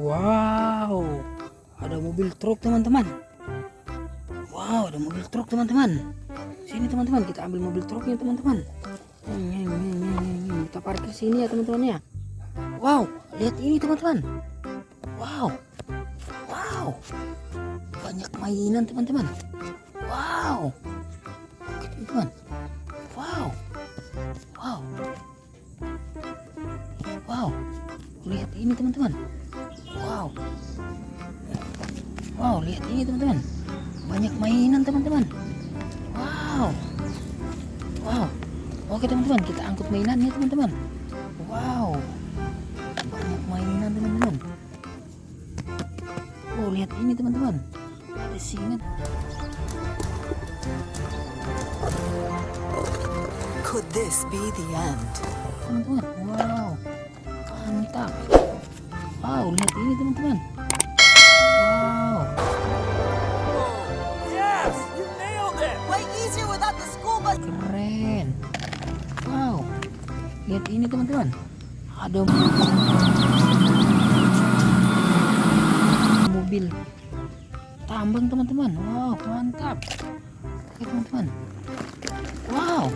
Wow, ada mobil truk teman-teman. Wow, ada mobil truk teman-teman. Sini teman-teman, kita ambil mobil truknya teman-teman. Kita parkir sini ya teman-teman ya. Wow, lihat ini teman-teman. Wow, wow, banyak mainan teman-teman. Wow, oke teman-teman. Wow, wow, wow, lihat ini teman-teman. Wow, wow, lihat ini teman-teman. Banyak mainan teman-teman. Wow, wow, oke teman-teman, kita angkut mainannya teman-teman. Wow, banyak mainan teman-teman. Oh, lihat ini teman-teman, ada singa. Could this be the end? Teman-teman, wow, mantap. Wow, lihat ini teman-teman. Wow, Yes, you nailed it. Way easier without the school bus. keren. Wow, lihat ini teman-teman. Ada mobil tambang teman-teman. Wow, mantap. Oke teman-teman. Wow,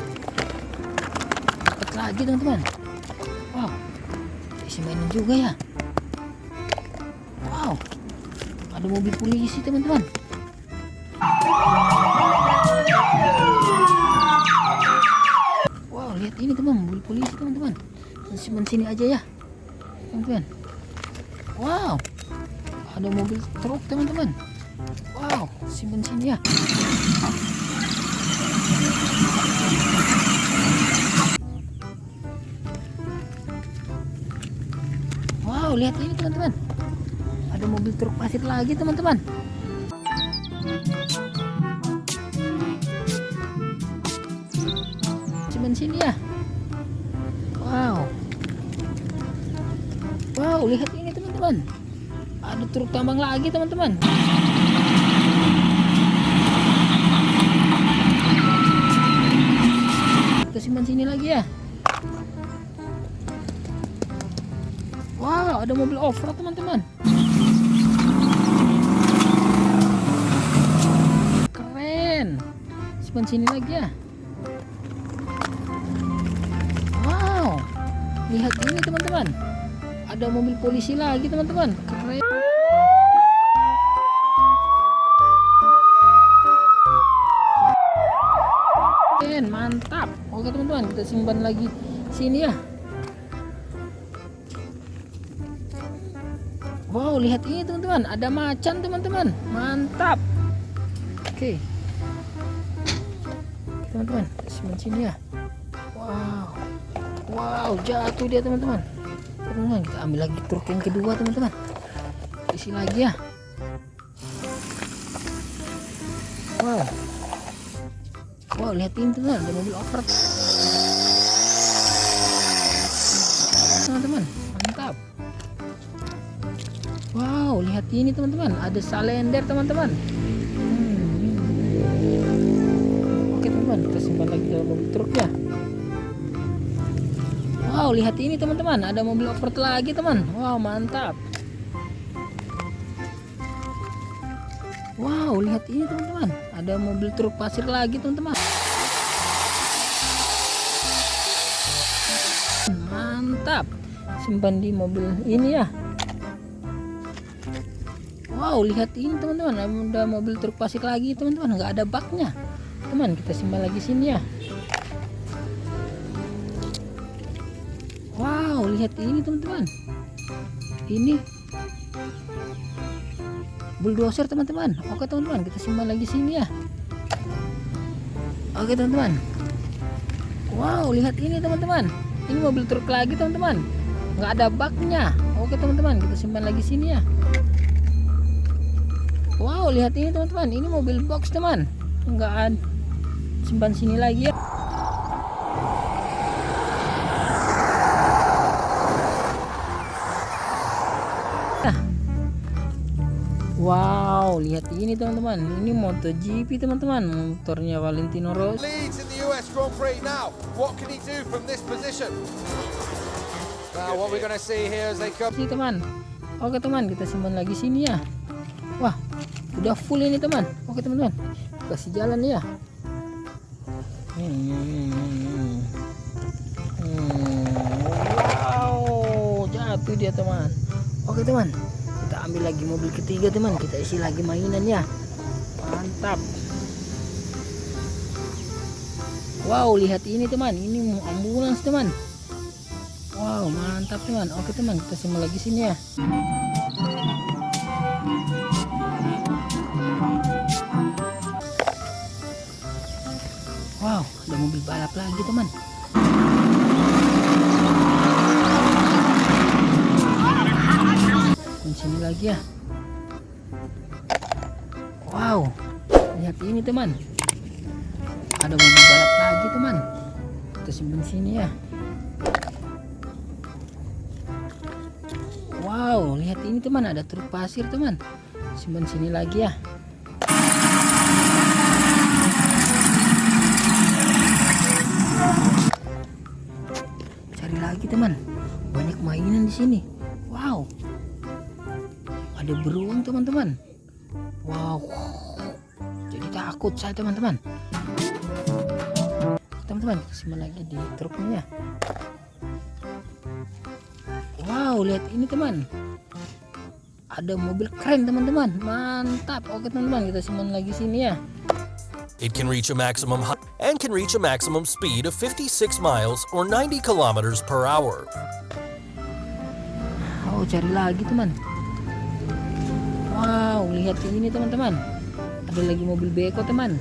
dapat lagi teman-teman. Wow, isi mainan juga ya. Wow, ada mobil polisi teman-teman. Wow, lihat ini teman, mobil polisi teman-teman. Simpan sini aja ya teman-teman. Wow, ada mobil truk teman-teman. Wow, simpan sini ya. Wow, lihat ini teman-teman. Ada mobil truk pasir lagi teman-teman. Simpan sini ya. Wow. Wow, lihat ini teman-teman. Ada truk tambang lagi teman-teman. Kita simpan sini lagi ya. Wow, ada mobil off-road teman-teman. Keren. Simpan sini lagi ya. Wow, lihat ini teman-teman. Ada mobil polisi lagi teman-teman. Keren. Keren, mantap. Oke teman-teman, kita simpan lagi sini ya. Wow, lihat ini teman-teman, ada macan teman-teman. Mantap. Oke. Teman-teman, kita simpan sini ya. Wow. Wow, jatuh dia teman-teman. Teman-teman, kita ambil lagi truk yang kedua teman-teman. Isi lagi ya. Wow. Wow, lihat ini teman-teman, ada mobil off-road. Teman-teman, mantap. Wow, lihat ini teman-teman, ada salender teman-teman. Oke teman-teman, kita simpan lagi dalam mobil truk ya. Wow, lihat ini teman-teman, ada mobil off-road lagi teman. Wow, mantap. Wow, lihat ini teman-teman, ada mobil truk pasir lagi teman-teman. Mantap. Simpan di mobil ini ya. Wow, lihat ini teman-teman, ada mobil truk pasir lagi teman-teman, nggak ada baknya. Teman, kita simpan lagi sini ya. Wow, lihat ini teman-teman. Ini bulldozer teman-teman. Oke teman-teman, kita simpan lagi sini ya. Oke teman-teman. Wow, lihat ini teman-teman. Ini mobil truk lagi teman-teman, nggak ada baknya. Oke teman-teman, kita simpan lagi sini ya. Wow, lihat ini teman-teman, ini mobil box teman, nggak ada. Simpan sini lagi ya. Wow, lihat ini teman-teman. Ini MotoGP teman-teman. Motornya Valentino Rossi. Leads in the US Grand Prix now. What can he do from this position? Now what we're going to see here as they come. Ini teman. Oke teman, kita simpan lagi sini ya. Wah, udah full ini teman. Oke teman-teman, kasih jalan ya. Wow, jatuh dia teman. Oke teman, kita ambil lagi mobil ketiga teman. Kita isi lagi mainan ya. Mantap. Wow, lihat ini teman, ini ambulans teman. Wow, mantap teman. Oke teman, kita simpan lagi sini ya. Wow, ada mobil balap lagi teman. Di sini lagi ya. Wow, lihat ini teman. Ada mobil balap lagi teman. Kita simpan sini ya. Wow, lihat ini teman, ada truk pasir teman. Simpan sini lagi ya. Cari lagi teman, banyak mainan di sini. Wow, ada beruang teman-teman. Wow, jadi takut saya teman-teman. Teman-teman, kita simpan lagi di truknya ya. Wow, lihat ini teman, ada mobil keren teman-teman. Mantap. Oke teman-teman, kita simpan lagi sini ya. It can reach a maximum speed of 56 miles or 90 kilometers per hour. Oh, cari lagi teman. Wow, lihat ini teman-teman, ada lagi mobil beko teman.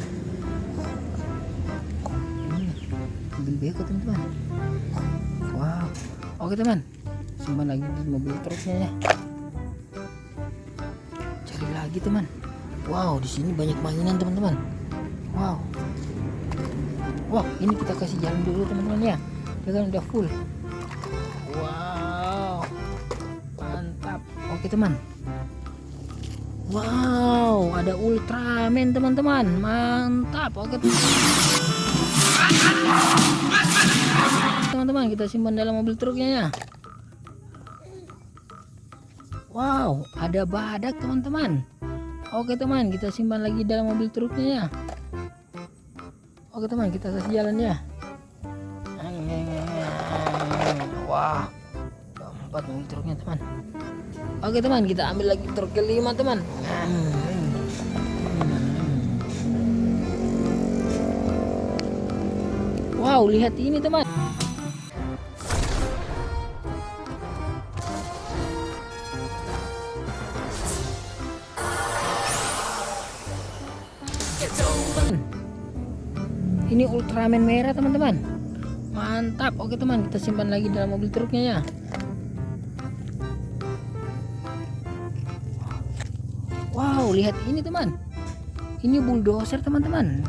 Mobil beko teman-teman. Wow. Oke teman, simpan lagi di mobil truknya ya. Cari lagi teman. Wow, di sini banyak mainan teman-teman. Wow. Wah, ini kita kasih jalan dulu teman-teman ya. Dia kan udah full. Wow, mantap. Oke teman. Wow, ada Ultraman teman-teman. Mantap. Oke teman-teman, kita simpan dalam mobil truknya ya. Wow, ada badak teman-teman. Oke teman, kita simpan lagi dalam mobil truknya ya. Oke teman, kita kasih jalan ya. Wah, keempat mobil truknya teman. Oke teman, kita ambil lagi truk kelima teman. Wow, lihat ini teman. Ini Ultraman merah teman-teman. Mantap. Oke teman, kita simpan lagi dalam mobil truknya ya. Wow, lihat ini teman. Ini bulldozer teman-teman.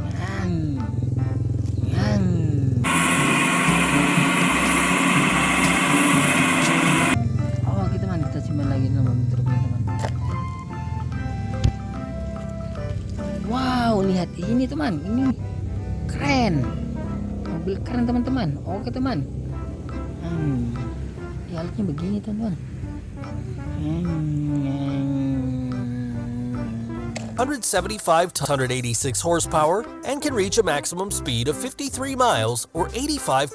Oke teman, kita simpan lagi dalam mobil truknya teman. Wow, lihat ini teman. Ini keren, mobil keren teman-teman. Oke teman, alatnya begini teman-teman. 175 to 186 horsepower and can reach a maximum speed of 53 miles or 85.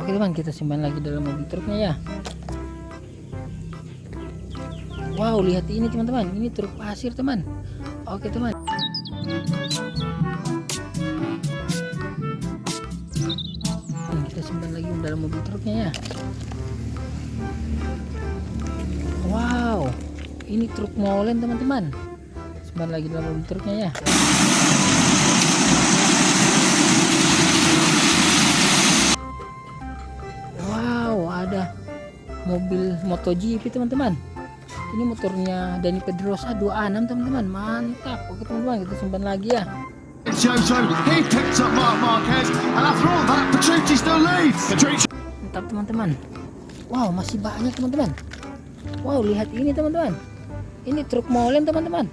Oke teman, kita simpan lagi dalam mobil truknya ya. Wow, lihat ini teman-teman, ini truk pasir teman. Oke teman. Kita simpan lagi dalam mobil truknya ya. Wow, ini truk molen teman-teman. Simpan lagi dalam mobil truknya ya. Wow, ada mobil MotoGP teman-teman. Ini motornya Dani Pedrosa 26 teman-teman. Mantap. Oke teman-teman, kita simpan lagi ya. Mantap teman-teman. Wow, masih banyak teman-teman. Wow, lihat ini teman-teman. Ini truk molen teman-teman.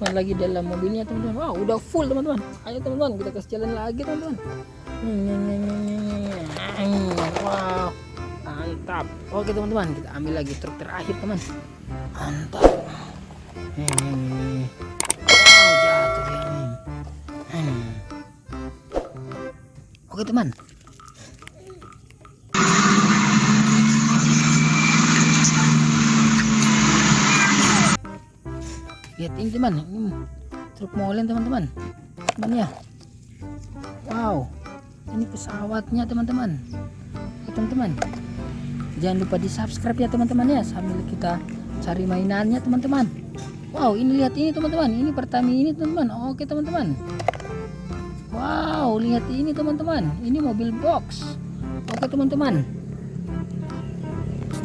teman lagi dalam mobilnya teman-teman. Wow, udah full teman-teman. Ayo teman-teman, kita kasih jalan lagi teman-teman. Wow, mantap. Oke teman-teman, kita ambil lagi truk terakhir teman. Mantap. Wow, jatuh dia nih. Oke teman. Lihat ini teman, ini truk molen teman-teman. Teman ya. Wow, ini pesawatnya teman-teman. Oke teman-teman, jangan lupa di subscribe ya teman-teman ya, sambil kita cari mainannya teman-teman. Wow, ini lihat ini teman-teman, ini Pertamina ini teman-teman. Oke teman-teman. Wow, lihat ini teman-teman, ini mobil box. Oke teman-teman,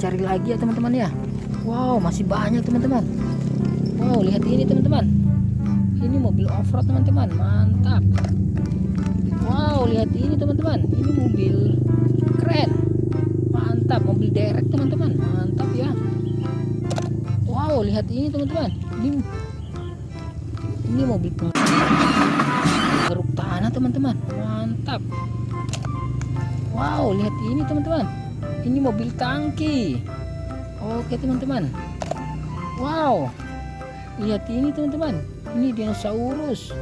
cari lagi ya teman-teman ya. Wow, masih banyak teman-teman. Wow, lihat ini teman-teman, ini mobil off-road teman-teman, mantap. Wow, lihat ini teman-teman, ini mobil keren, mantap, mobil derek teman-teman, mantap ya. Wow, lihat ini teman-teman, ini mobil penggeruk tanah teman-teman, mantap. Wow, lihat ini teman-teman, ini mobil tangki. Oke teman-teman. Wow, lihat ini teman-teman, ini dinosaurus.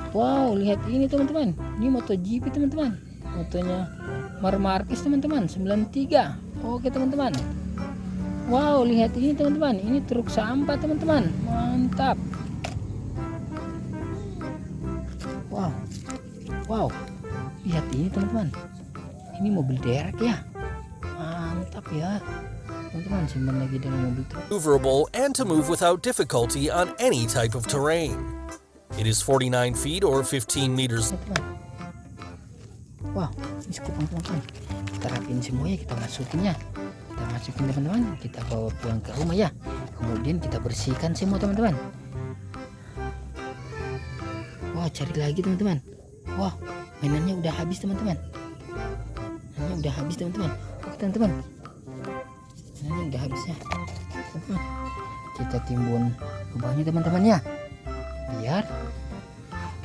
Wow, lihat ini teman-teman, ini MotoGP teman-teman, motonya Marc Marquez teman-teman, 93. Oke teman-teman. Wow, lihat ini teman-teman, ini truk sampah teman-teman, mantap. Wow, wow, lihat ini teman-teman, ini mobil derek ya, mantap ya teman-teman. Simpan lagi dalam mobil truk. Maneuverable and to move without difficulty on any type of terrain. It is 49 feet or 15 meters. Wah, ini skupang teman-teman. Kita rapin semua ya, kita masukin ya. Kita masukin teman-teman, kita bawa pulang ke rumah ya. Kemudian kita bersihkan semua teman-teman. Wah, cari lagi teman-teman. Wah, mainannya udah habis teman-teman. Mainannya udah habis teman-teman. Oke teman-teman, mainannya udah habis ya teman-teman. Kita timbun lubangnya teman-teman ya, biar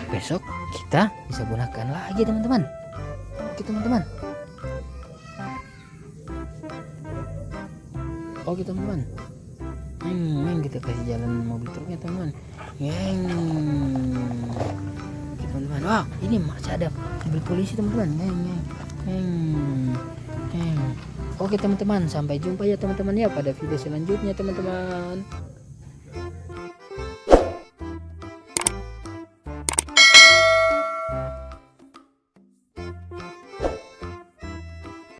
besok kita bisa gunakan lagi teman-teman. Oke teman-teman. Oke teman-teman. Kita kasih jalan mobil truknya teman-teman. Oke teman-teman. Wah, ini masih ada mobil polisi teman-teman. Oke teman-teman, sampai jumpa ya teman-teman ya pada video selanjutnya teman-teman.